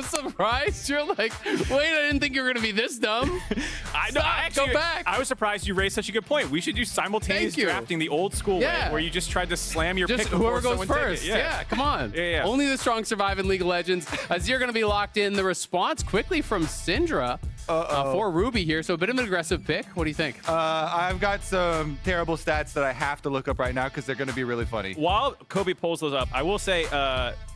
so surprised. You're like, wait, I didn't think you were going to be this dumb. Go back. I was surprised you raised such a good point. We should do simultaneous drafting the old school way, where you just tried to slam your pick whoever goes before first. Yeah, come on. Yeah. Only the strong survive in League of Legends. Azir going to be locked in. The response quickly from Syndra for Ruby here. So a bit of an aggressive pick. What do you think? I've got some terrible stats that I have to look up right now because they're going to be really funny. While Kobe pulls those up, I will say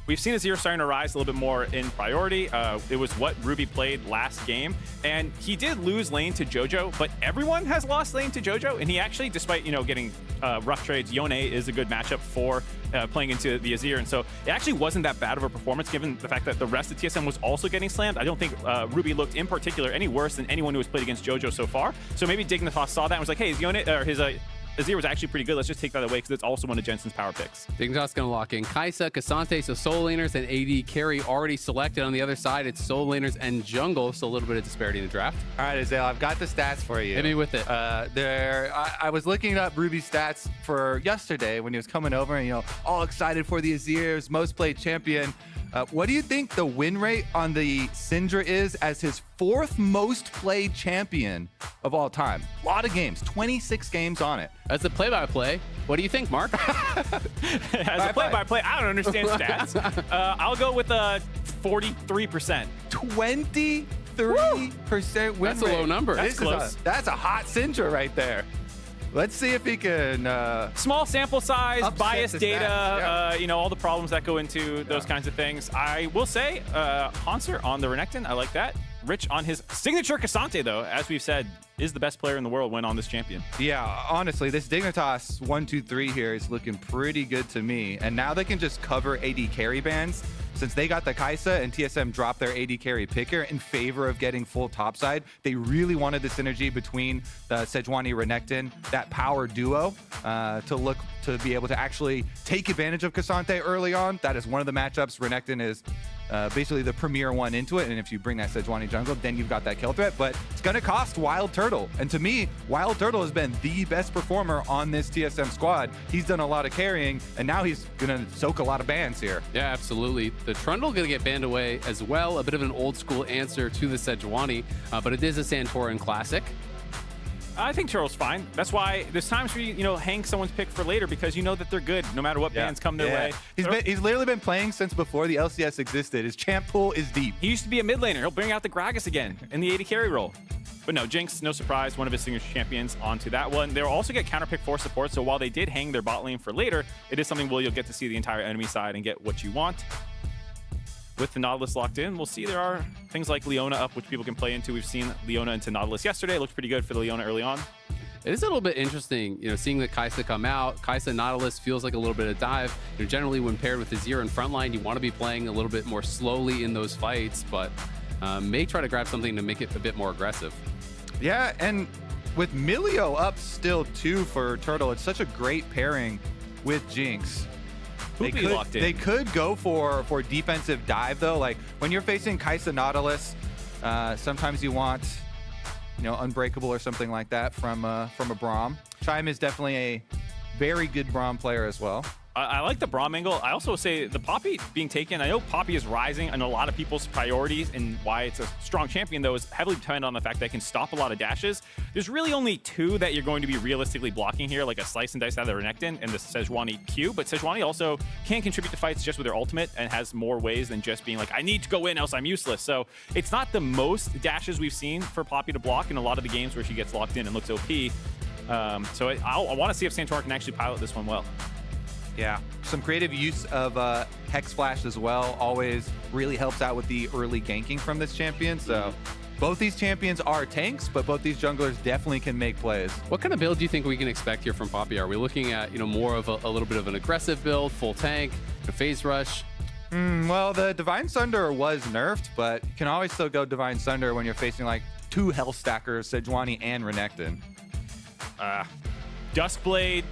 we've seen Azir starting to rise a little bit more in priority. It was what Ruby played last game, and he did lose lane to JoJo, but everyone has lost lane to JoJo, and he actually, despite getting rough trades, Yone is a good matchup for playing into the Azir, and so it actually wasn't that bad of a performance given the fact that the rest of TSM was also getting slammed. I don't think Ruby looked in particular any worse than anyone who has played against JoJo so far. So maybe Dignitas saw that and was like, hey, his Yone or his Azir was actually pretty good. Let's just take that away because it's also one of Jensen's power picks. Dignitas going to lock in Kaisa, Ksante, so solo laners and AD carry already selected. On the other side, it's solo laners and jungle, so a little bit of disparity in the draft. All right, Azael, I've got the stats for you. Hit me with it. I was looking up Ruby's stats for yesterday when he was coming over and, all excited for the Azir's most played champion. What do you think the win rate on the Syndra is as his 4th most played champion of all time? A lot of games, 26 games on it. As the play-by-play, what do you think, Mark? As a play-by-play, I don't understand stats. I'll go with 43%. 23% win That's a low number. That's close. That's a hot Syndra right there. Let's see if he can... Small sample size, biased data, yeah. All the problems that go into those kinds of things. I will say, Hauntzer on the Renekton, I like that. Rich on his signature Ksante, though, as we've said, is the best player in the world when on this champion. Yeah, honestly, this Dignitas 1-2-3 here is looking pretty good to me. And now they can just cover AD carry bans. Since they got the Kaisa and TSM dropped their AD carry picker in favor of getting full topside, they really wanted the synergy between the Sejuani Renekton, that power duo, to be able to actually take advantage of Ksante early on. That is one of the matchups. Renekton is basically the premier one into it, and if you bring that Sejuani jungle, then you've got that kill threat, but it's going to cost WildTurtle. And to me, WildTurtle has been the best performer on this TSM squad. He's done a lot of carrying, and now he's going to soak a lot of bans here. Yeah, absolutely. The Trundle going to get banned away as well. A bit of an old school answer to the Sejuani, but it is a Santorin classic. I think Turtle's fine. That's why there's times where you hang someone's pick for later because you know that they're good no matter what bans come their way. He's literally been playing since before the LCS existed. His champ pool is deep. He used to be a mid laner. He'll bring out the Gragas again in the AD carry role. But no, Jinx, no surprise, one of his signature champions onto that one. They'll also get counter pick for support, so while they did hang their bot lane for later, it is something where you'll get to see the entire enemy side and get what you want. With the Nautilus locked in, we'll see there are things like Leona up, which people can play into. We've seen Leona into Nautilus yesterday. It looked pretty good for the Leona early on. It is a little bit interesting, seeing the Kaisa come out. Kaisa Nautilus feels like a little bit of dive. Generally, when paired with Azir in frontline, you want to be playing a little bit more slowly in those fights, but may try to grab something to make it a bit more aggressive. Yeah, and with Milio up still too for Turtle, it's such a great pairing with Jinx. They could go for defensive dive though. Like when you're facing Kaisa Nautilus, sometimes you want Unbreakable or something like that from a Braum. Chime is definitely a very good Braum player as well. I like the Braum angle. I also say the Poppy being taken. I know Poppy is rising and a lot of people's priorities and why it's a strong champion, though, is heavily dependent on the fact that it can stop a lot of dashes. There's really only 2 that you're going to be realistically blocking here, like a slice and dice out of the Renekton and the Sejuani Q. But Sejuani also can contribute to fights just with their ultimate and has more ways than just being like, I need to go in, else I'm useless. So it's not the most dashes we've seen for Poppy to block in a lot of the games where she gets locked in and looks OP. So I want to see if Santorin can actually pilot this one well. Yeah, some creative use of Hex Flash as well always really helps out with the early ganking from this champion. So both these champions are tanks, but both these junglers definitely can make plays. What kind of build do you think we can expect here from Poppy? Are we looking at more of a little bit of an aggressive build, full tank, a phase rush? Well, the Divine Sunder was nerfed, but you can always still go Divine Sunder when you're facing like 2 health stackers, Sejuani and Renekton. Duskblade,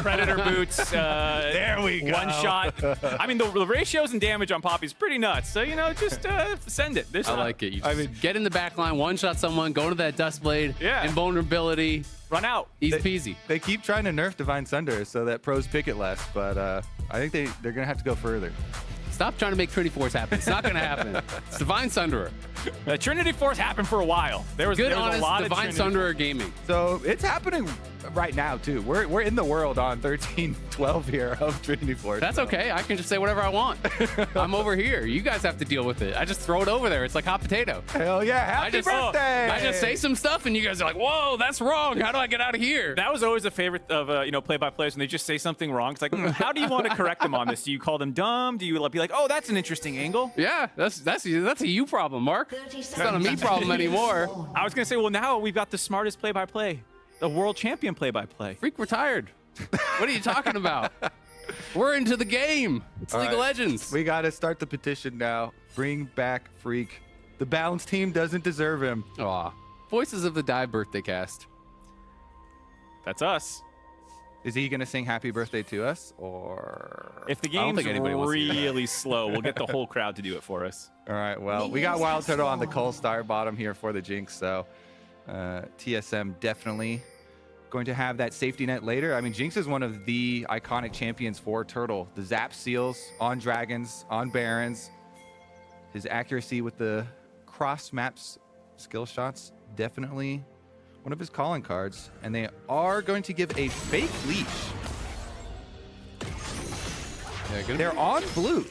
Predator boots, there we go. One shot. I mean, the ratios and damage on Poppy's pretty nuts. So, just send it. I like it. Get in the back line, one-shot someone, go to that Duskblade, invulnerability. Run out. Easy peasy. They keep trying to nerf Divine Sunder so that pros pick it less, but I think they're going to have to go further. Stop trying to make Trinity Force happen. It's not going to happen. It's Divine Sunderer. Trinity Force happened for a while. There was Good, a honest lot Divine of Sunderer gaming. So it's happening right now too. We're in the world on 13-12 here of Trinity Force. That's okay. I can just say whatever I want. I'm over here. You guys have to deal with it. I just throw it over there. It's like hot potato. Hell yeah! Happy birthday! I just say some stuff, and you guys are like, "Whoa, that's wrong. How do I get out of here?" That was always a favorite of play-by-players when they just say something wrong. It's like, how do you want to correct them on this? Do you call them dumb? Do you be like, "Oh, that's an interesting angle"? Yeah, that's a you problem, Mark. It's not a me problem anymore. I was gonna say, well, now we've got the smartest play-by-play, the world champion play-by-play. Freak retired. What are you talking about? We're into the game. It's League of Legends. We got to start the petition now. Bring back Freak. The Balance team doesn't deserve him. Aw. Voices of the Die birthday cast. That's us. Is he going to sing happy birthday to us? Or If the I don't game's think anybody wants to hear that. really slow, we'll get the whole crowd to do it for us. all right, well, we got WildTurtle on the Cull Star bottom here for the Jinx, so TSM definitely going to have that safety net later. I mean, Jinx is one of the iconic champions for Turtle. The zap seals on Dragons, on Barons. His accuracy with the cross maps skill shots, definitely one of his calling cards. And they are going to give a fake leash. They're on blue.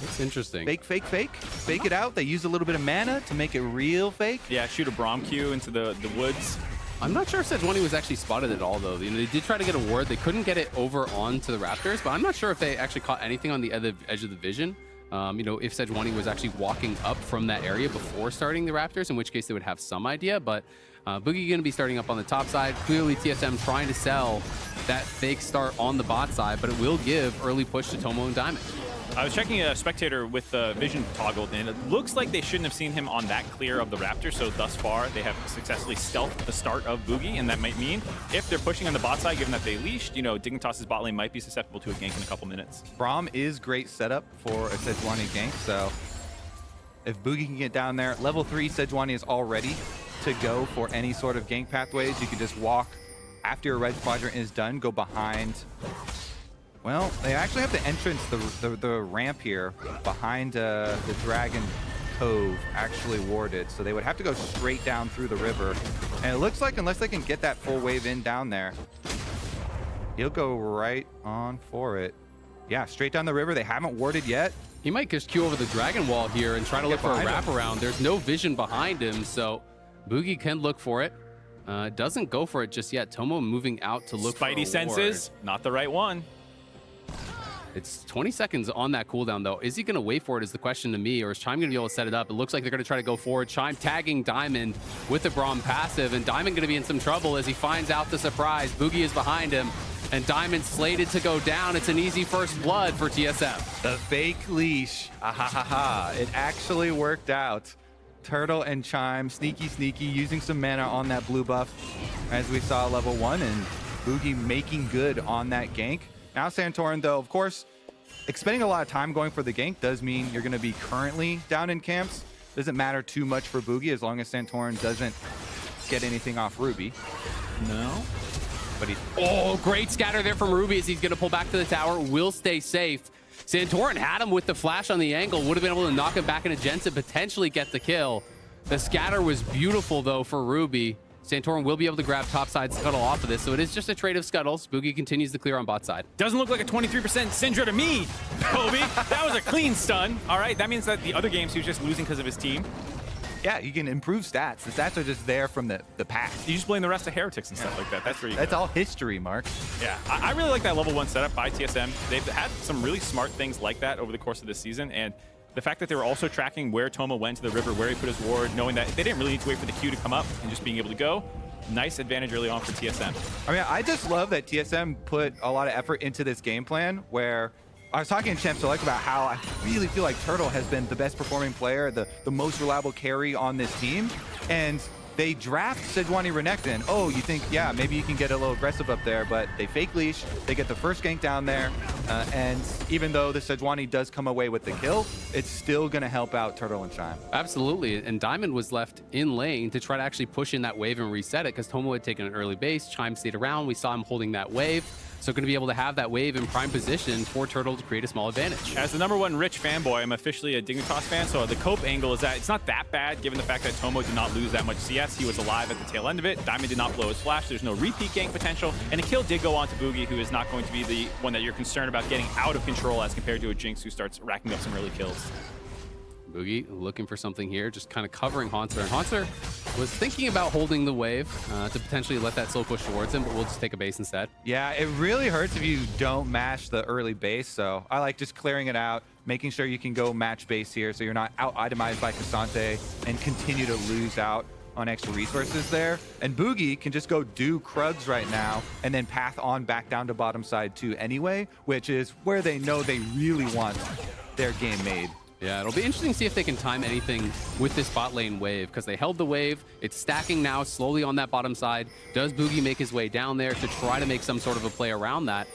That's interesting. Fake, fake, fake. Fake it out. They use a little bit of mana to make it real fake. Yeah, shoot a Braum Q into the woods. I'm not sure if Sejuani was actually spotted at all, though. They did try to get a ward. They couldn't get it over onto the Raptors, but I'm not sure if they actually caught anything on the edge of the vision. If Sejuani was actually walking up from that area before starting the Raptors, in which case they would have some idea. But Bugi going to be starting up on the top side. Clearly, TSM trying to sell that fake start on the bot side, but it will give early push to Tomo and Diamond. I was checking a spectator with vision toggled, and it looks like they shouldn't have seen him on that clear of the Raptor, so thus far they have successfully stealthed the start of Bugi, and that might mean if they're pushing on the bot side, given that they leashed, Dignitas' bot lane might be susceptible to a gank in a couple minutes. Braum is great setup for a Sejuani gank, so if Bugi can get down there, level 3 Sejuani is all ready to go for any sort of gank pathways. You can just walk after your red quadrant is done, go behind. Well, they actually have the entrance, the ramp here behind the Dragon Cove actually warded. So they would have to go straight down through the river. And it looks like unless they can get that full wave in down there, he'll go right on for it. Yeah, straight down the river. They haven't warded yet. He might just queue over the Dragon Wall here and try to look for a wraparound. There's no vision behind him, so Bugi can look for it. Doesn't go for it just yet. Tomo moving out to look for a Spidey senses, not the right one. It's 20 seconds on that cooldown, though. Is he going to wait for it is the question to me, or is Chime going to be able to set it up? It looks like they're going to try to go forward. Chime tagging Diamond with the Braum passive, and Diamond going to be in some trouble as he finds out the surprise. Bugi is behind him, and Diamond slated to go down. It's an easy first blood for TSM. The fake leash. It actually worked out. Turtle and Chime, sneaky, using some mana on that blue buff, as we saw level 1, and Bugi making good on that gank. Now Santorin, though, of course, expending a lot of time going for the gank does mean you're going to be currently down in camps. Doesn't matter too much for Bugi as long as Santorin doesn't get anything off Ruby. No. But he... Oh, great scatter there from Ruby as he's going to pull back to the tower. Will stay safe. Santorin had him with the flash on the angle. Would have been able to knock him back into Jensen, potentially get the kill. The scatter was beautiful, though, for Ruby. Santorin will be able to grab topside Scuttle off of this, so it is just a trade of Scuttles. Bugi continues to clear on bot side. Doesn't look like a 23% Syndra to me, Kobe. That was a clean stun. All right, that means that the other games he was just losing because of his team. Yeah, you can improve stats. The stats are just there from the past. You just blame the rest of Heretics and stuff like that. That's where you That's all history, Mark. Yeah, I really like that level 1 setup by TSM. They've had some really smart things like that over the course of this season, and the fact that they were also tracking where Tomo went to the river, where he put his ward, knowing that they didn't really need to wait for the Q to come up and just being able to go. Nice advantage early on for TSM. I mean, I just love that TSM put a lot of effort into this game plan where I was talking to Champ Select about how I really feel like Turtle has been the best performing player, the most reliable carry on this team. And they draft Sejuani Renekton. Oh, you think, yeah, maybe you can get a little aggressive up there, but they fake leash. They get the first gank down there. And even though the Sejuani does come away with the kill, it's still going to help out Turtle and Chime. Absolutely. And Diamond was left in lane to try to actually push in that wave and reset it because Tomo had taken an early base. Chime stayed around. We saw him holding that wave. So going to be able to have that wave in prime position for Turtle to create a small advantage. As the #1 rich fanboy, I'm officially a Dignitas fan, so the cope angle is that it's not that bad given the fact that Tomo did not lose that much CS. He was alive at the tail end of it. Diamond did not blow his flash. There's no repeat gank potential, and a kill did go on to Bugi, who is not going to be the one that you're concerned about getting out of control as compared to a Jinx who starts racking up some early kills. Bugi looking for something here, just kind of covering Hauntzer. And Hauntzer was thinking about holding the wave to potentially let that slow push towards him, but we'll just take a base instead. Yeah, it really hurts if you don't mash the early base, so I like just clearing it out, making sure you can go match base here so you're not out-itemized by Ksante and continue to lose out on extra resources there. And Bugi can just go do Krugs right now and then path on back down to bottom side too anyway, which is where they know they really want their game made. Yeah, it'll be interesting to see if they can time anything with this bot lane wave, because they held the wave. It's stacking now slowly on that bottom side. Does Bugi make his way down there to try to make some sort of a play around that,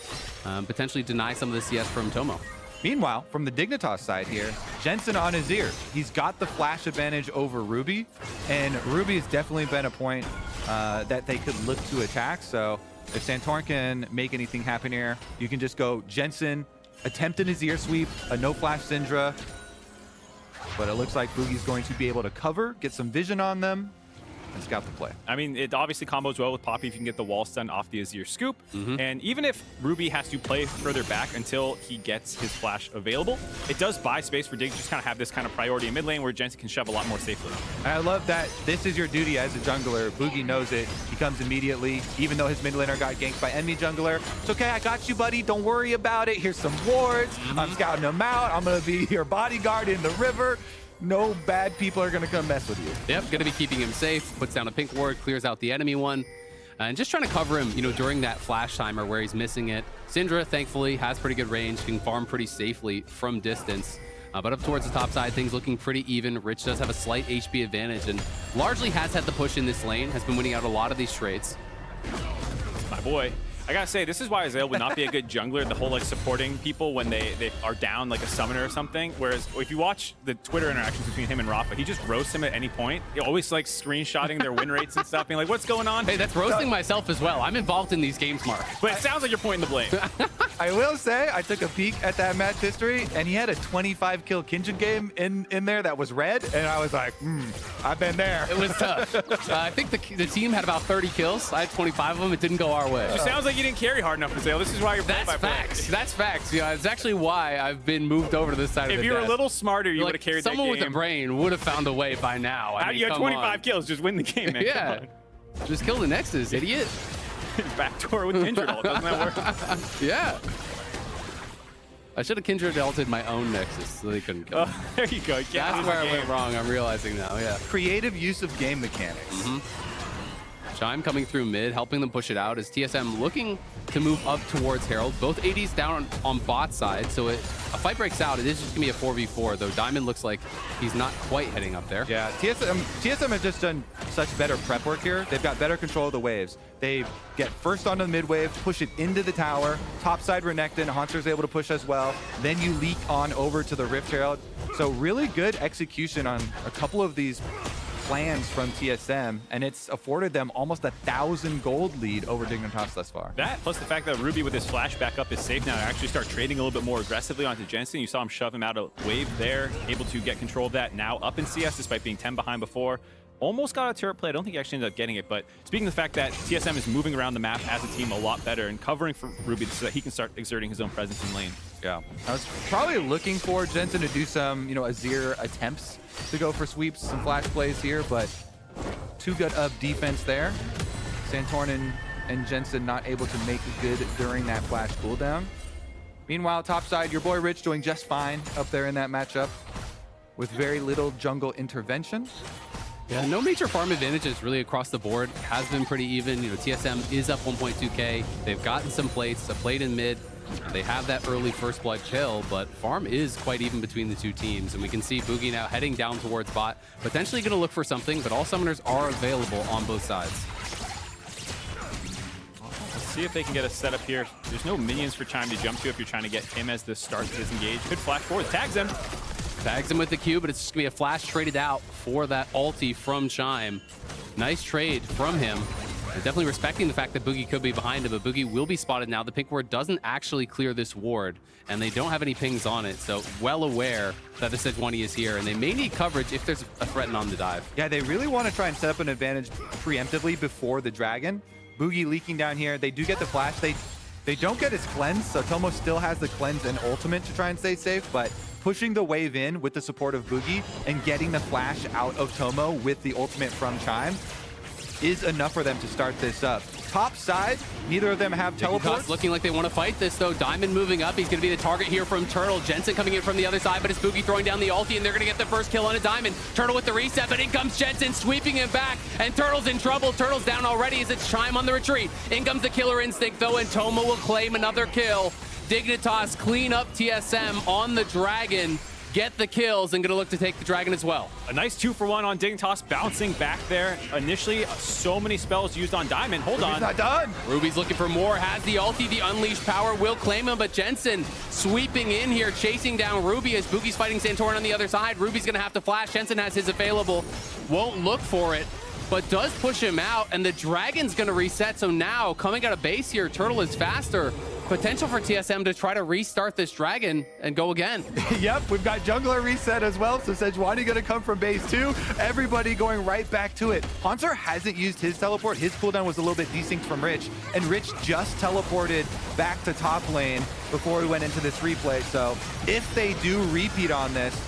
potentially deny some of the CS from Tomo? Meanwhile, from the Dignitas side here, Jensen on Azir. He's got the flash advantage over Ruby, and Ruby has definitely been a point that they could look to attack. So if Santorin can make anything happen here, you can just go Jensen, attempt an Azir sweep, a no flash Syndra. But it looks like Bugi's going to be able to cover, get some vision on them, and scout the play. I mean, it obviously combos well with Poppy if you can get the wall stun off the Azir scoop. And even if Ruby has to play further back until he gets his flash available, it does buy space for Dig to just kind of have this kind of priority in mid lane where Jensen can shove a lot more safely. I love that this is your duty as a jungler. Bugi knows it. He comes immediately, even though his mid laner got ganked by enemy jungler. It's okay, I got you, buddy. Don't worry about it. Here's some wards. I'm scouting them out. I'm going to be your bodyguard in the river. No bad people are going to come mess with you. Yep, going to be keeping him safe. Puts down a pink ward, clears out the enemy one. And just trying to cover him, during that flash timer where he's missing it. Syndra, thankfully, has pretty good range. Can farm pretty safely from distance. But up towards the top side, things looking pretty even. Rich does have a slight HP advantage and largely has had the push in this lane. Has been winning out a lot of these trades. My boy. I gotta say, this is why Azael would not be a good jungler, the whole like supporting people when they are down like a summoner or something. Whereas if you watch the Twitter interactions between him and Rafa, he just roasts him at any point. He always like screenshotting their win rates and stuff, being like, what's going on? Hey, that's roasting myself as well. I'm involved in these games, Mark. But it sounds like you're pointing the blame. I will say, I took a peek at that match history, and he had a 25 kill Kindred game in there that was red, and I was like, I've been there. It was tough. I think the team had about 30 kills. I had 25 of them. It didn't go our way. It sounds like you didn't carry hard enough, Azael. This is why you're playing by facts. That's facts. Yeah, it's actually why I've been moved over to this side of the desk. If you were a little smarter, you would have carried that game. Someone with a brain would have found a way by now. I mean, you have 25 kills. Just win the game, man. Yeah. Just kill the Nexus, idiot. Backdoor with Kindred ult. Doesn't that work? Yeah. I should have Kindred ulted my own Nexus so they couldn't kill me. There you go. That's where I went wrong. I'm realizing now, yeah. Creative use of game mechanics. Chime coming through mid, helping them push it out as TSM looking to move up towards Herald. Both ADs down on bot side, so a fight breaks out. It is just going to be a 4v4, though Diamond looks like he's not quite heading up there. Yeah, TSM has just done such better prep work here. They've got better control of the waves. They get first onto the mid wave, push it into the tower. Topside Renekton, Hauntzer's able to push as well. Then you leak on over to the Rift Herald. So really good execution on a couple of these plans from TSM, and it's afforded them almost 1,000 gold lead over Dignitas thus far. That, plus the fact that Ruby with his flash back up is safe now to actually start trading a little bit more aggressively onto Jensen. You saw him shove him out a wave there, able to get control of that now up in CS despite being 10 behind before. Almost got a turret play. I don't think he actually ended up getting it, but speaking of the fact that TSM is moving around the map as a team a lot better and covering for Ruby so that he can start exerting his own presence in lane. Yeah, I was probably looking for Jensen to do some, Azir attempts to go for sweeps, some flash plays here, but too good of defense there. Santorin and Jensen not able to make it good during that flash cooldown. Meanwhile, topside, your boy Rich doing just fine up there in that matchup with very little jungle intervention. Yeah, no major farm advantages really across the board. Has been pretty even. TSM is up 1.2k. They've gotten some plates, a plate in mid. They have that early first blood kill, but farm is quite even between the two teams. And we can see Bugi now heading down towards bot, potentially going to look for something, but all summoners are available on both sides. Let's see if they can get a setup here. There's no minions for Chime to jump to if you're trying to get him as the start to disengage. Good flash forward, tags him. Tags him with the Q, but it's just going to be a flash traded out for that ulti from Chime. Nice trade from him. Definitely respecting the fact that Bugi could be behind him, but Bugi will be spotted now. The pink ward doesn't actually clear this ward, and they don't have any pings on it, so well aware that the Sejuani is here, and they may need coverage if there's a threat on the dive. Yeah, they really want to try and set up an advantage preemptively before the dragon. Bugi leaking down here. They do get the flash. They don't get his cleanse, so Tomo still has the cleanse and ultimate to try and stay safe, but pushing the wave in with the support of Bugi and getting the flash out of Tomo with the ultimate from Chime is enough for them to start this up. Top side, neither of them have teleports. Looking like they want to fight this, though. Diamond moving up. He's going to be the target here from Turtle. Jensen coming in from the other side, but it's Bugi throwing down the ulti, and they're going to get the first kill on a Diamond. Turtle with the reset, but in comes Jensen, sweeping him back, and Turtle's in trouble. Turtle's down already as it's Chime on the retreat. In comes the killer instinct, though, and Tomo will claim another kill. Dignitas clean up TSM on the dragon. Get the kills and going to look to take the dragon as well. A nice 2-for-1 on Dignitas, bouncing back there. Initially, so many spells used on Diamond. Hold on. He's not done. Ruby's looking for more, has the ulti, the unleashed power will claim him, but Jensen sweeping in here, chasing down Ruby as Bugi's fighting Santorin on the other side. Ruby's going to have to flash. Jensen has his available, won't look for it, but does push him out, and the dragon's going to reset. So now, coming out of base here, Turtle is faster. Potential for TSM to try to restart this dragon and go again. Yep, we've got jungler reset as well, so Sejuani gonna come from base 2. Everybody going right back to it. Hauntzer hasn't used his teleport. His cooldown was a little bit desync from Rich, and Rich just teleported back to top lane before we went into this replay. So if they do repeat on this,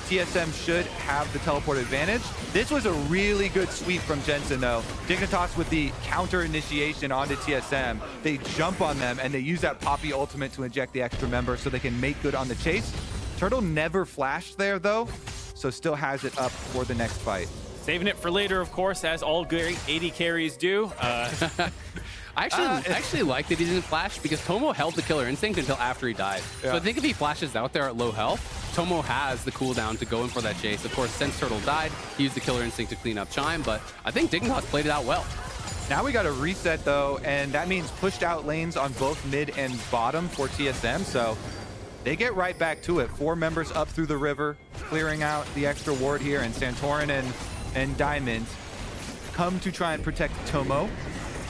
TSM should have the teleport advantage. This was a really good sweep from Jensen, though. Dignitas with the counter initiation onto TSM. They jump on them, and they use that Poppy ultimate to inject the extra member so they can make good on the chase. Turtle never flashed there, though, so still has it up for the next fight. Saving it for later, of course, as all great AD carries do. I actually like that he didn't flash because Tomo held the killer instinct until after he died. Yeah. So I think if he flashes out there at low health, Tomo has the cooldown to go in for that chase. Of course, since Turtle died, he used the killer instinct to clean up Chime, but I think Dignitas played it out well. Now we got a reset, though, and that means pushed out lanes on both mid and bottom for TSM, so they get right back to it. 4 members up through the river, clearing out the extra ward here, and Santorin and Diamond come to try and protect Tomo.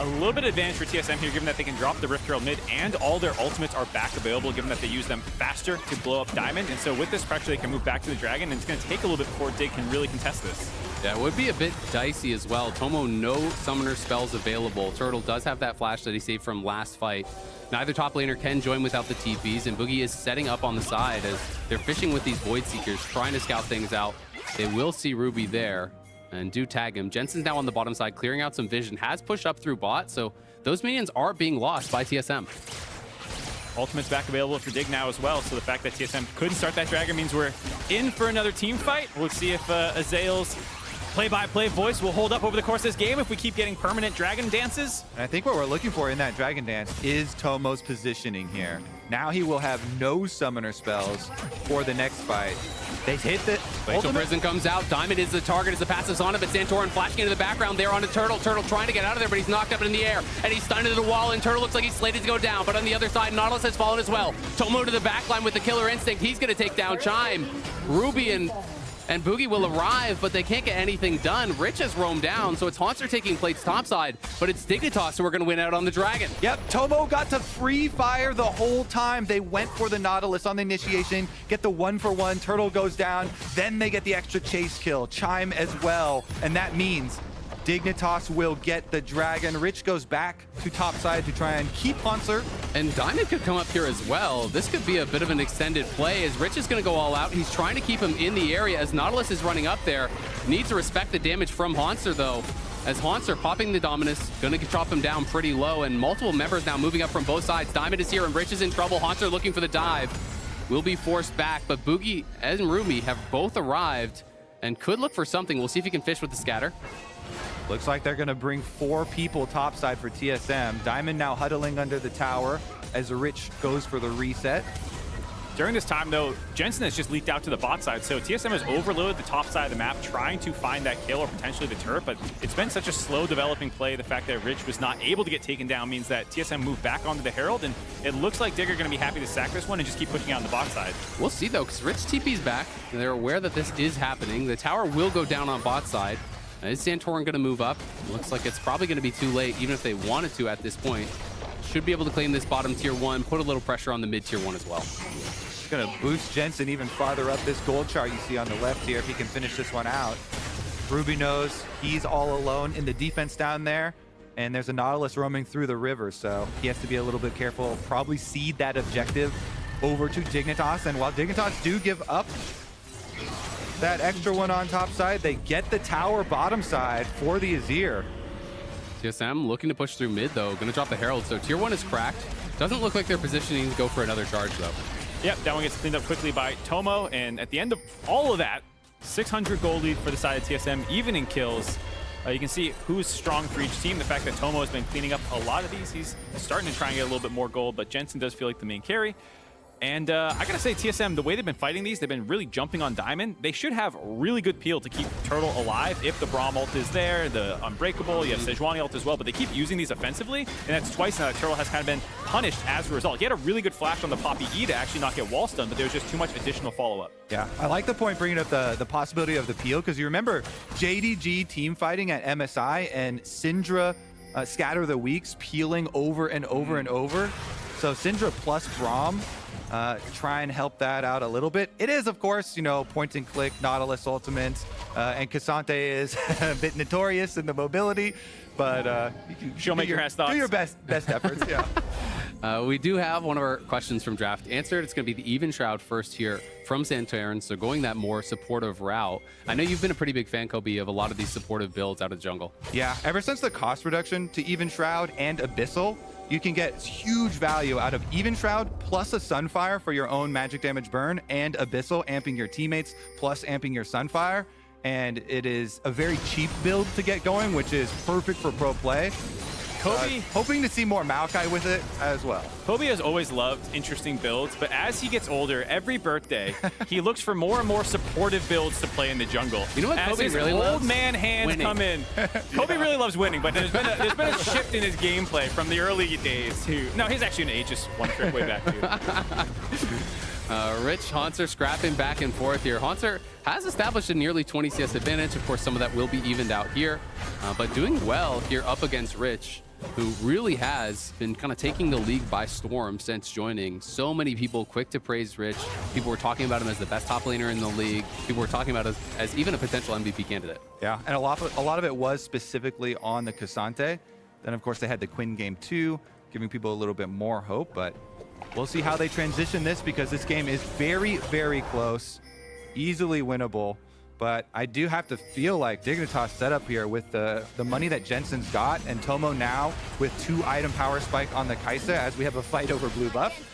A little bit of advantage for TSM here, given that they can drop the Rift Herald mid, and all their ultimates are back available, given that they use them faster to blow up Diamond. And so with this pressure, they can move back to the Dragon, and it's going to take a little bit before Dig can really contest this. Yeah, it would be a bit dicey as well. Tomo, no summoner spells available. Turtle does have that flash that he saved from last fight. Neither top laner can join without the TPs, and Bugi is setting up on the side as they're fishing with these Void Seekers, trying to scout things out. They will see Ruby there and do tag him. Jensen's now on the bottom side, clearing out some vision, has pushed up through bot, so those minions are being lost by TSM. Ultimate's back available for Dig now as well, so the fact that TSM couldn't start that Dragon means we're in for another team fight. We'll see if Azael's play-by-play voice will hold up over the course of this game if we keep getting permanent Dragon dances. And I think what we're looking for in that Dragon dance is Tomo's positioning here. Now he will have no summoner spells for the next fight. They hit the Glacial Prison comes out. Diamond is the target as the passive's on him, but Santorin flashing into the background there on a Turtle. Turtle trying to get out of there, but he's knocked up in the air, and he's stunned into the wall, and Turtle looks like he's slated to go down. But on the other side, Nautilus has fallen as well. Tomo to the backline with the killer instinct. He's going to take down Chime. Ruby and Bugi will arrive, but they can't get anything done. Rich has roamed down, so it's Hauntzer taking plates topside, but it's Dignitas who are going to win out on the Dragon. Yep, Tomo got to free fire the whole time. They went for the Nautilus on the initiation, get the 1-for-1, Turtle goes down, then they get the extra chase kill, Chime as well, and that means Dignitas will get the Dragon. Rich goes back to topside to try and keep Hauntzer. And Diamond could come up here as well. This could be a bit of an extended play as Rich is going to go all out. He's trying to keep him in the area as Nautilus is running up there. Needs to respect the damage from Hauntzer, though, as Hauntzer popping the Dominus, going to drop him down pretty low, and multiple members now moving up from both sides. Diamond is here and Rich is in trouble. Hauntzer looking for the dive. Will be forced back, but Bugi and Ruby have both arrived and could look for something. We'll see if he can fish with the scatter. Looks like they're going to bring 4 people topside for TSM. Diamond now huddling under the tower as Rich goes for the reset. During this time, though, Jensen has just leaked out to the bot side, so TSM has overloaded the top side of the map, trying to find that kill or potentially the turret, but it's been such a slow developing play. The fact that Rich was not able to get taken down means that TSM moved back onto the Herald, and it looks like Dig are going to be happy to sack this one and just keep pushing out on the bot side. We'll see, though, because Rich TP's back, and they're aware that this is happening. The tower will go down on bot side, Is Santorin going to move up? Looks like it's probably going to be too late, even if they wanted to at this point. Should be able to claim this bottom tier 1, put a little pressure on the mid tier 1 as well. It's going to boost Jensen even farther up this gold chart you see on the left here if he can finish this one out. Ruby knows he's all alone in the defense down there, and there's a Nautilus roaming through the river, so he has to be a little bit careful. Probably cede that objective over to Dignitas, and while Dignitas do give up that extra one on top side, they get the tower bottom side for the Azir. TSM looking to push through mid though, gonna drop the Herald, so tier 1 is cracked. Doesn't look like they're positioning to go for another charge though. Yep, that one gets cleaned up quickly by Tomo, and at the end of all of that, 600 gold lead for the side of TSM, even in kills. You can see who's strong for each team. The fact that Tomo has been cleaning up a lot of these, he's starting to try and get a little bit more gold, but Jensen does feel like the main carry. And I gotta say, TSM, the way they've been fighting these, they've been really jumping on Diamond. They should have really good peel to keep Turtle alive if the Braum ult is there, the Unbreakable, you have Sejuani ult as well, but they keep using these offensively, and that's twice now that Turtle has kind of been punished as a result. He had a really good flash on the Poppy E to actually not get wall stunned, but there was just too much additional follow-up. Yeah, I like the point bringing up the possibility of the peel, because you remember JDG team fighting at MSI and Syndra Scatter the Weeks peeling over and over and over. So Syndra plus Braum try and help that out a little bit. It is, of course, you know, point and click, Nautilus ultimate, and Ksante is a bit notorious in the mobility, but you can she'll make your ass thoughts. Do your best efforts, yeah. We do have one of our questions from Draft answered. It's going to be the Even Shroud first here from Santorin, so going that more supportive route. I know you've been a pretty big fan, Kobe, of a lot of these supportive builds out of jungle. Yeah, ever since the cost reduction to Even Shroud and Abyssal, you can get huge value out of Even Shroud plus a Sunfire for your own magic damage burn, and Abyssal amping your teammates plus amping your Sunfire. And it is a very cheap build to get going, which is perfect for pro play. Kobe, hoping to see more Maokai with it as well. Kobe has always loved interesting builds, but as he gets older, every birthday, he looks for more and more supportive builds to play in the jungle. You know what as Kobe his really old loves? man hands Winning. come in. Kobe really loves winning, but there's been a shift in his gameplay from the early days to... No, he's actually an ageist one trick way back too. Rich, Hauntzer scrapping back and forth here. Hauntzer has established a nearly 20 CS advantage. Of course, some of that will be evened out here, but doing well here up against Rich, who really has been kind of taking the league by storm since joining. So many people quick to praise Rich. People were talking about him as the best top laner in the league. People were talking about him as even a potential MVP candidate. Yeah, and a lot of it was specifically on the Ksante. Then, of course, they had the Quinn game too, giving people a little bit more hope, but we'll see how they transition this, because this game is very, very close, easily winnable. But I do have to feel like Dignitas setup here with the money that Jensen's got, and Tomo now with 2-item power spike on the Kaisa as we have a fight over blue buff.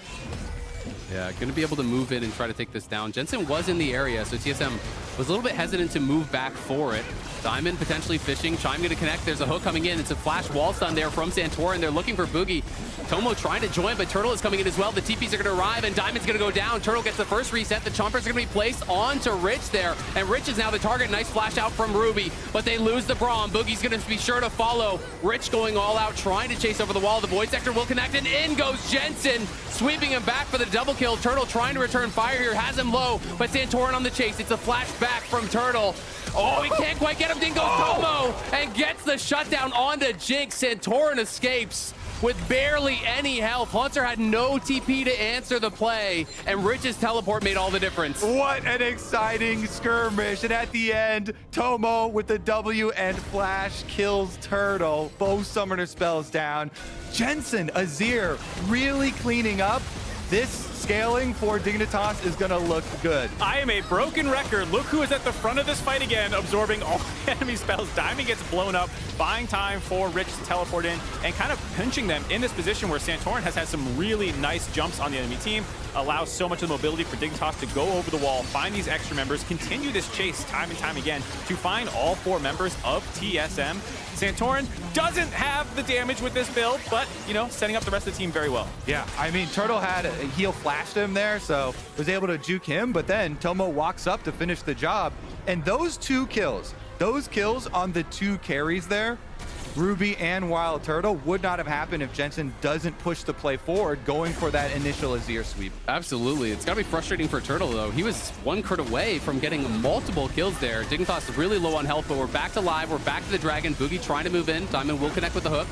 Yeah, going to be able to move in and try to take this down. Jensen was in the area, so TSM was a little bit hesitant to move back for it. Diamond potentially fishing. Chime going to connect. There's a hook coming in. It's a flash wall stun there from Santorin. They're looking for Bugi. Tomo trying to join, but Turtle is coming in as well. The TPs are going to arrive, and Diamond's going to go down. Turtle gets the first reset. The Chompers are going to be placed onto Rich there, and Rich is now the target. Nice flash out from Ruby, but they lose the Braum. Boogie's going to be sure to follow. Rich going all out, trying to chase over the wall. The Void Sector will connect, and in goes Jensen, sweeping him back for the double kill. Turtle trying to return fire here, has him low, but Santorin on the chase. It's a flash back from Turtle. Oh, he can't quite get him. Then goes Tomo and gets the shutdown onto Jinx. Santorin escapes with barely any health. Hauntzer had no TP to answer the play, and Rich's teleport made all the difference. What an exciting skirmish. And at the end, Tomo with the W and flash kills Turtle. Both summoner spells down. Jensen, Azir really cleaning up. This scaling for Dignitas is going to look good. I am a broken record. Look who is at the front of this fight again, absorbing all enemy spells. Diamond gets blown up, buying time for Rich to teleport in, and kind of pinching them in this position where Santorin has had some really nice jumps on the enemy team, allows so much of the mobility for Dignitas to go over the wall, find these extra members, continue this chase time and time again to find all 4 members of TSM. Santorin doesn't have the damage with this build, but, you know, setting up the rest of the team very well. Yeah, I mean, Turtle had a heal flashed him there, so was able to juke him, but then Tomo walks up to finish the job. And those 2 kills, those kills on the 2 carries there Ruby and WildTurtle would not have happened if Jensen doesn't push the play forward, going for that initial Azir sweep. Absolutely. It's got to be frustrating for Turtle, though. He was one crit away from getting multiple kills there. Dignitas really low on health, but we're back to live. We're back to the Dragon. Bugi trying to move in. Diamond will connect with the hook.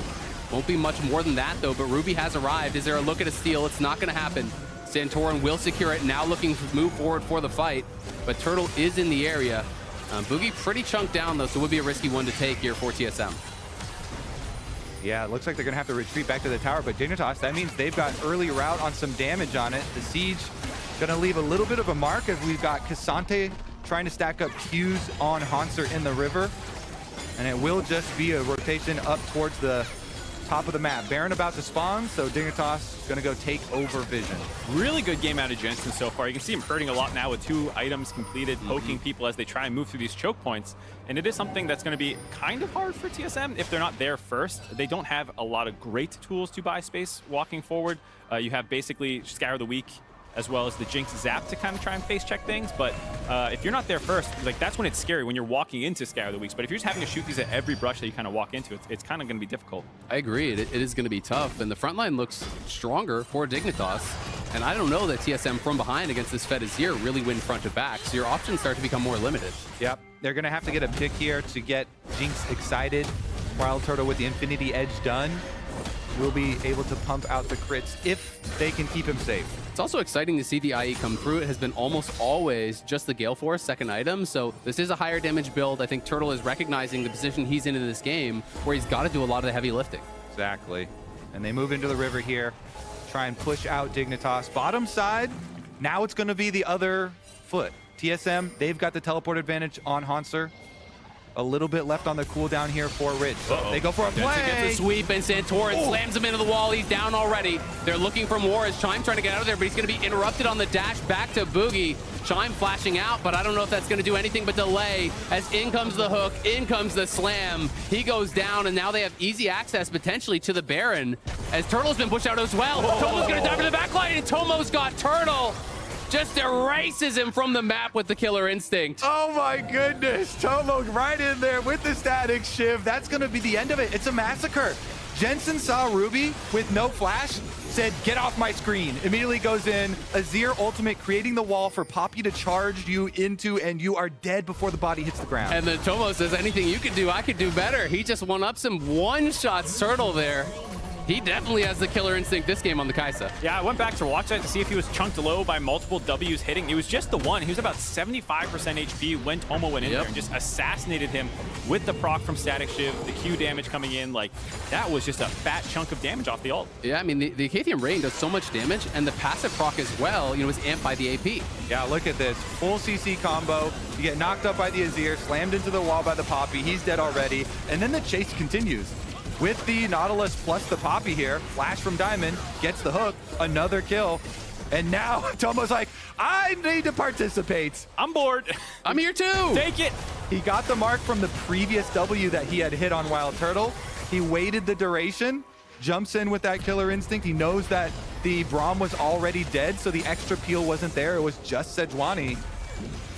Won't be much more than that, though, but Ruby has arrived. Is there a look at a steal? It's not going to happen. Santorin will secure it, now looking to move forward for the fight, but Turtle is in the area. Bugi pretty chunked down, though, so it would be a risky one to take here for TSM. Yeah, it looks like they're going to have to retreat back to the tower, but Dignitas, that means they've got early route on some damage on it. The siege going to leave a little bit of a mark as we've got Ksante trying to stack up Qs on Hauntzer in the river, and it will just be a rotation up towards the top of the map. Baron about to spawn, so Dignitas gonna go take over vision. Really good game out of Jensen so far. You can see him hurting a lot now with 2 items completed, poking people as they try and move through these choke points. And it is something that's gonna be kind of hard for TSM if they're not there first. They don't have a lot of great tools to buy space walking forward. You have basically Scour the Weak, as well as the Jinx Zap to kind of try and face check things. But if you're not there first, like that's when it's scary, when you're walking into Scour the Weeks. But if you're just having to shoot these at every brush that you kind of walk into, it's kind of going to be difficult. I agree. It is going to be tough. And the front line looks stronger for Dignitas. And I don't know that TSM from behind against this Fed Azir really win front to back. So your options start to become more limited. Yep. They're going to have to get a pick here to get Jinx excited. WildTurtle with the Infinity Edge done will be able to pump out the crits if they can keep him safe. It's also exciting to see the IE come through. It has been almost always just the Gale Force second item, so this is a higher damage build. I think Turtle is recognizing the position he's in this game, where he's got to do a lot of the heavy lifting. Exactly. And they move into the river here, try and push out Dignitas. Bottom side, now it's going to be the other foot. TSM, they've got the teleport advantage on Hauntzer. A little bit left on the cooldown here for Rich. They go for a play. Jensen gets a sweep, and Santorin slams him into the wall. He's down already. They're looking for more as Chime trying to get out of there, but he's going to be interrupted on the dash back to Bugi. Chime flashing out, but I don't know if that's going to do anything but delay as in comes the hook, in comes the slam. He goes down, and now they have easy access potentially to the Baron as Turtle's been pushed out as well. Tomo's going to dive into the backline, and Tomo's got Turtle. Just erases him from the map with the killer instinct. Oh my goodness. Tomo right in there with the static shiv. That's going to be the end of it. It's a massacre. Jensen saw Ruby with no flash, said, get off my screen. Immediately goes in. Azir ultimate creating the wall for Poppy to charge you into, and you are dead before the body hits the ground. And then Tomo says, anything you can do, I could do better. He just one-ups him, one-shots Turtle there. He definitely has the killer instinct this game on the Kaisa. Yeah, I went back to watch that to see if he was chunked low by multiple Ws hitting. It was just the one. He was about 75% HP when Tomo went in there and just assassinated him with the proc from Static Shiv, the Q damage coming in. Like, that was just a fat chunk of damage off the ult. Yeah, I mean, the Acatheum Rain does so much damage, and the passive proc as well, you know, is amped by the AP. Yeah, look at this. Full CC combo. You get knocked up by the Azir, slammed into the wall by the Poppy. He's dead already. And then the chase continues. With the Nautilus plus the Poppy here, flash from Diamond, gets the hook, another kill. And now Tomo's like, I need to participate. I'm bored. I'm here too. Take it. He got the mark from the previous W that he had hit on WildTurtle. He waited the duration, jumps in with that killer instinct. He knows that the Braum was already dead, so the extra peel wasn't there. It was just Sejuani.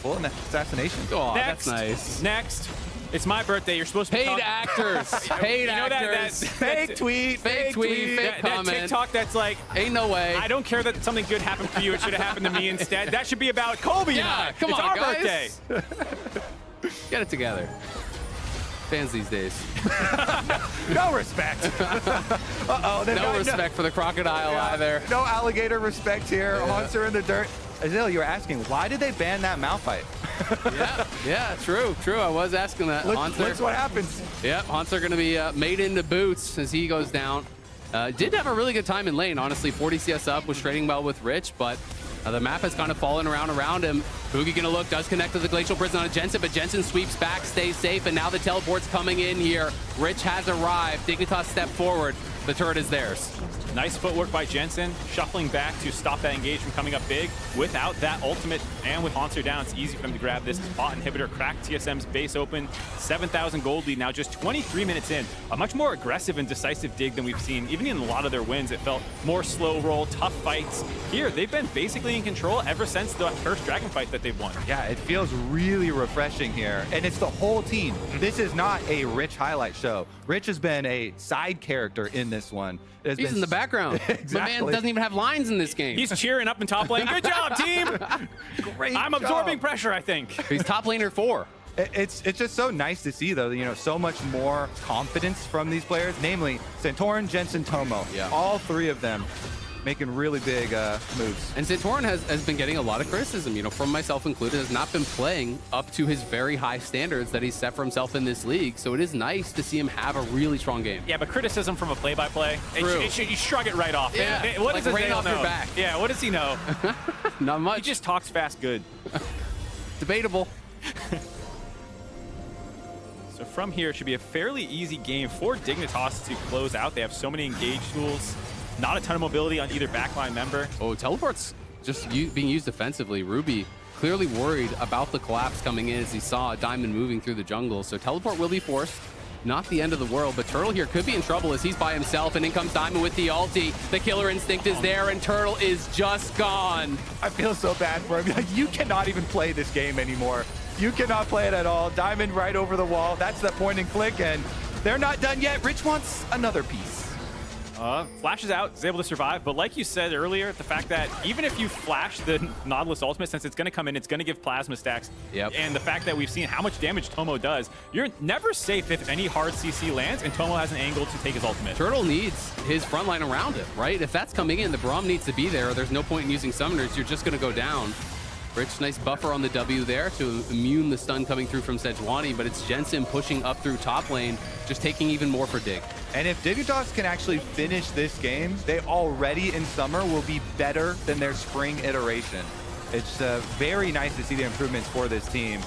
Full assassination. Oh, Next. that's nice. Next. It's my birthday. You're supposed to be Paid actors. Paid actors. Fake tweet. Fake tweet. Fake that comment. TikTok that's like, Ain't no way. I don't care that something good happened for you. It should have happened to me instead. That should be about Colby and I. Come it's on, our guys. birthday. Get it together. Fans these days. No respect. Uh-oh. No respect for the crocodile either. No alligator respect here. Hauntzer in the dirt. Azil, you were asking, why did they ban that Malphite? yeah, true. I was asking that. Look Hauntzer. what happens. Yep, Hauntzer going to be made into boots as he goes down. Did have a really good time in lane, honestly. 40 CS up, was trading well with Rich, but the map has kind of fallen around him. Bugi going to look, does connect to the Glacial Prison on Jensen, but Jensen sweeps back, stays safe, and now the teleport's coming in here. Rich has arrived. Dignitas step forward. The turret is theirs. Nice footwork by Jensen, shuffling back to stop that engage from coming up big. Without that ultimate and with Hauntzer down, it's easy for them to grab this bot inhibitor, crack TSM's base open. 7,000 gold lead now, just 23 minutes in. A much more aggressive and decisive dig than we've seen. Even in a lot of their wins, it felt more slow roll, tough fights. Here, they've been basically in control ever since the first Dragon fight that they've won. Yeah, it feels really refreshing here. And it's the whole team. This is not a Rich highlight show. Rich has been a side character in this one. He's in the background. Exactly. My man doesn't even have lines in this game. He's cheering up in top lane. Good job, team! Great I'm job. absorbing pressure, I think. He's top laner 4. It's just so nice to see, though, so much more confidence from these players, namely Santorin, Jensen, Tomo. Yeah. All three of them making really big moves. And Santorin has been getting a lot of criticism, from myself included, has not been playing up to his very high standards that he's set for himself in this league. So it is nice to see him have a really strong game. Yeah, but criticism from a play-by-play, True. you shrug it right off. Yeah, What like does rain Azael off your know? back. Yeah, what does he know? Not much. He just talks fast good. Debatable. So from here, it should be a fairly easy game for Dignitas to close out. They have so many engage tools. Not a ton of mobility on either backline member. Oh, teleport's just being used defensively. Ruby clearly worried about the collapse coming in as he saw Diamond moving through the jungle. So teleport will be forced. Not the end of the world, but Turtle here could be in trouble as he's by himself, and in comes Diamond with the ulti. The killer instinct is there, and Turtle is just gone. I feel so bad for him. You cannot even play this game anymore. You cannot play it at all. Diamond right over the wall. That's the point and click, and they're not done yet. Rich wants another piece. Flashes out, is able to survive, but like you said earlier, the fact that even if you flash the Nautilus ultimate, since it's going to come in, it's going to give plasma stacks, and the fact that we've seen how much damage Tomo does, you're never safe if any hard CC lands and Tomo has an angle to take his ultimate. Turtle needs his front line around it, right? If that's coming in, the Braum needs to be there, or there's no point in using summoners. You're just going to go down. Rich, nice buffer on the W there to immune the stun coming through from Sejuani, but it's Jensen pushing up through top lane, just taking even more for Dig. And if Dignitas can actually finish this game, they already in summer will be better than their spring iteration. It's very nice to see the improvements for this team.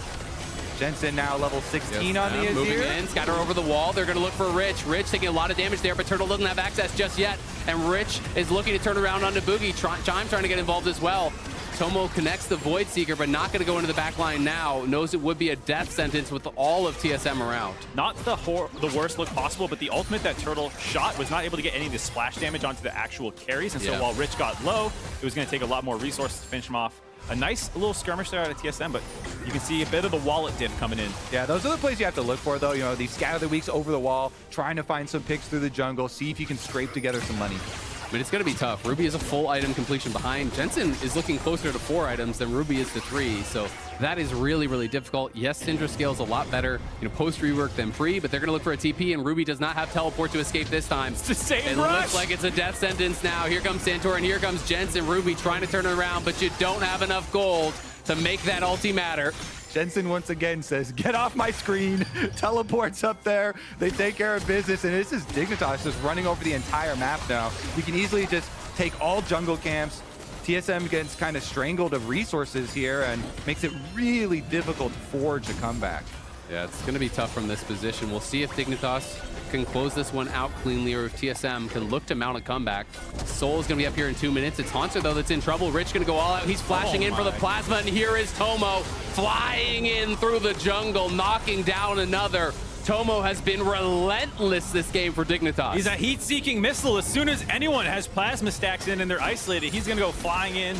Jensen now level 16 on the Azir. Moving in, scatter over the wall. They're going to look for Rich. Rich taking a lot of damage there, but Turtle doesn't have access just yet. And Rich is looking to turn around onto Bugi. Chime trying to get involved as well. Tomo connects the Void Seeker, but not going to go into the back line now. Knows it would be a death sentence with all of TSM around. Not the worst look possible, but the ultimate that Turtle shot was not able to get any of the splash damage onto the actual carries. And so while Rich got low, it was going to take a lot more resources to finish him off. A nice little skirmish there out of TSM, but you can see a bit of the wallet diff coming in. Yeah, those are the plays you have to look for, though. These scatter the weeks over the wall, trying to find some picks through the jungle, see if you can scrape together some money. I mean, it's going to be tough. Ruby is a full item completion behind. Jensen is looking closer to 4 items than Ruby is to 3, so that is really, really difficult. Yes, Syndra scales a lot better, post rework than pre, but they're going to look for a TP, and Ruby does not have teleport to escape this time. It's the same It rush. looks like it's a death sentence now. Here comes Santorin, here comes Jensen. Ruby trying to turn it around, but you don't have enough gold to make that ulti matter. Jensen once again says, get off my screen, teleports up there, they take care of business, and this is Dignitas just running over the entire map now. You can easily just take all jungle camps. TSM gets kind of strangled of resources here and makes it really difficult to forge a comeback. Yeah, it's going to be tough from this position. We'll see if Dignitas can close this one out cleanly, or if TSM can look to mount a comeback. Soul is going to be up here in 2 minutes. It's Hauntzer, though, that's in trouble. Rich going to go all out. He's flashing in for the plasma, and here is Tomo flying in through the jungle, knocking down another. Tomo has been relentless this game for Dignitas. He's a heat-seeking missile. As soon as anyone has plasma stacks in and they're isolated, he's going to go flying in,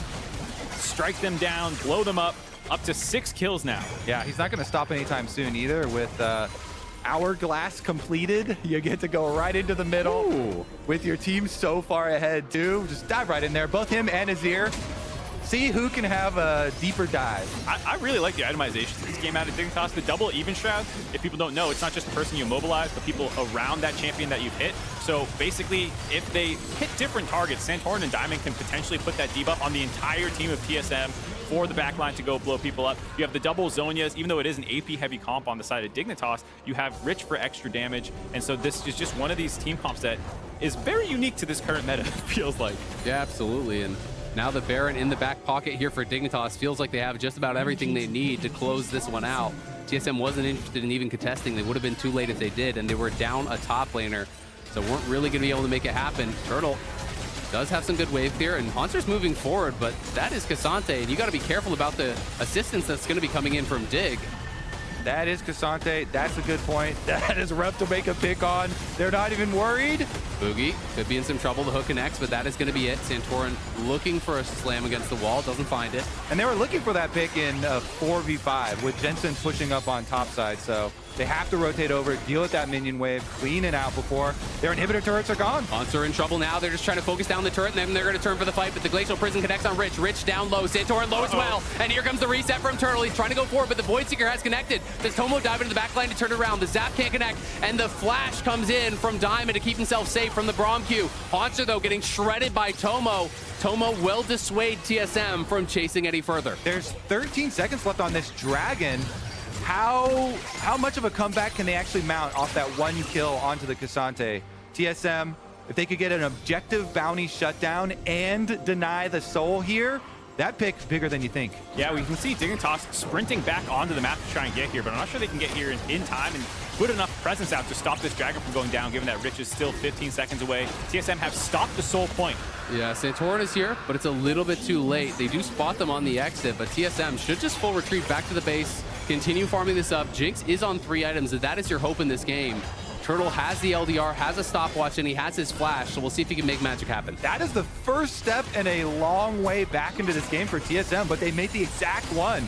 strike them down, blow them up to 6 kills now. Yeah, he's not going to stop anytime soon either. With Hourglass completed, you get to go right into the middle. Ooh. With your team so far ahead, too. Just dive right in there. Both him and Azir. See who can have a deeper dive. I really like the itemization to this game out of Dignitas. The double even shroud, if people don't know, it's not just the person you mobilize, but people around that champion that you've hit. So basically, if they hit different targets, Santorin and Diamond can potentially put that debuff on the entire team of TSM for the backline to go blow people up. You have the double Zonias. Even though it is an AP heavy comp on the side of Dignitas, you have Rich for extra damage. And so this is just one of these team comps that is very unique to this current meta, it feels like. Yeah, absolutely. And now the Baron in the back pocket here for Dignitas. Feels like they have just about everything they need to close this one out. TSM wasn't interested in even contesting. They would have been too late if they did, and they were down a top laner, so weren't really going to be able to make it happen. Turtle Does have some good wave clear, and Hauntzer's moving forward, but that is Ksante, and you got to be careful about the assistance that's going to be coming in from Dig. That is Ksante. That's a good point. That is rough to make a pick on. They're not even worried. Bugi could be in some trouble. The hook connects, but that is going to be it. Santorin looking for a slam against the wall, doesn't find it. And they were looking for that pick in 4v5 with Jensen pushing up on top side. So they have to rotate over, deal with that minion wave, clean it out before their inhibitor turrets are gone. Hauntzer in trouble now. They're just trying to focus down the turret, and then they're going to turn for the fight, but the Glacial Prison connects on Rich. Rich down low. Santorin low as well. And here comes the reset from Turtle. He's trying to go forward, but the Void Seeker has connected. Does Tomo dive into the back line to turn it around? The Zap can't connect, and the flash comes in from Diamond to keep himself safe from the Braum Q. Hauntzzer, though, getting shredded by Tomo. Tomo will dissuade TSM from chasing any further. There's 13 seconds left on this Dragon. How much of a comeback can they actually mount off that one kill onto the Ksante? TSM, if they could get an objective bounty shutdown and deny the soul here, that pick bigger than you think. Yeah, we can see Dignitas sprinting back onto the map to try and get here, but I'm not sure they can get here in time and put enough presence out to stop this Dragon from going down, given that Rich is still 15 seconds away. TSM have stopped the soul point. Yeah, Santorin is here, but it's a little bit too late. They do spot them on the exit, but TSM should just full retreat back to the base, continue farming this up. Jinx is on 3 items, and that is your hope in this game. Turtle has the LDR, has a stopwatch, and he has his flash, so we'll see if he can make magic happen. That is the first step in a long way back into this game for TSM, but they made the exact one.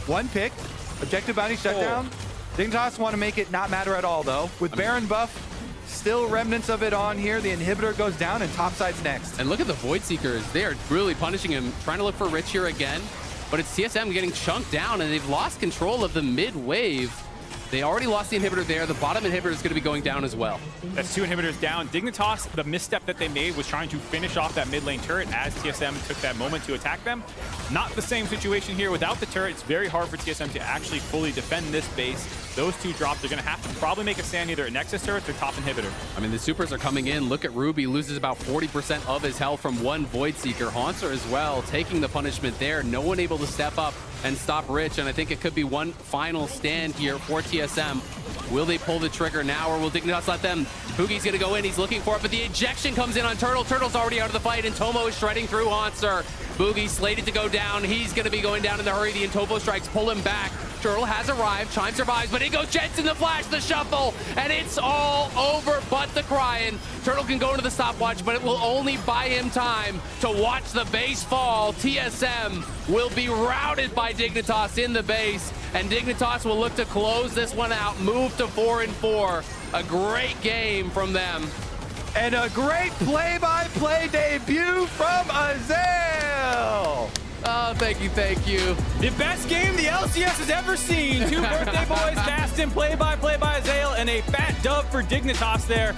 One pick, objective bounty shutdown. Dignitas want to make it not matter at all, though. With Baron buff, still remnants of it on here. The inhibitor goes down, and topside's next. And look at the Void Seekers. They are really punishing him, trying to look for Rich here again. But it's TSM getting chunked down, and they've lost control of the mid wave. They already lost the inhibitor there. The bottom inhibitor is going to be going down as well. That's 2 inhibitors down. Dignitas, the misstep that they made was trying to finish off that mid lane turret as TSM took that moment to attack them. Not the same situation here. Without the turret, it's very hard for TSM to actually fully defend this base. Those 2 drops, they're going to have to probably make a stand either at Nexus turret or top inhibitor. I mean, the supers are coming in. Look at Ruby, loses about 40% of his health from one Void Seeker. Hauntzer as well, taking the punishment there. No one able to step up and stop Rich, and I think it could be one final stand here for TSM. Will they pull the trigger now, or will Dignitas let them? Bugi's gonna go in, he's looking for it, but the ejection comes in on Turtle. Turtle's already out of the fight, and Tomo is shredding through Hauntzer. Bugi slated to go down. He's gonna be going down in the hurry. The Intopo strikes pull him back. Turtle has arrived, Chime survives, but it goes Jensen, the flash, the shuffle, and it's all over but the crying. Turtle can go into the stopwatch, but it will only buy him time to watch the base fall. TSM will be routed by Dignitas in the base, and Dignitas will look to close this one out, move to 4-4. A great game from them. And a great play-by-play debut from Azael. Oh, thank you, thank you. The best game the LCS has ever seen. 2 birthday boys cast in play-by-play by Azael, and a fat dub for Dignitas there.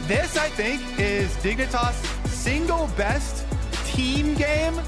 This, I think, is Dignitas' single best team game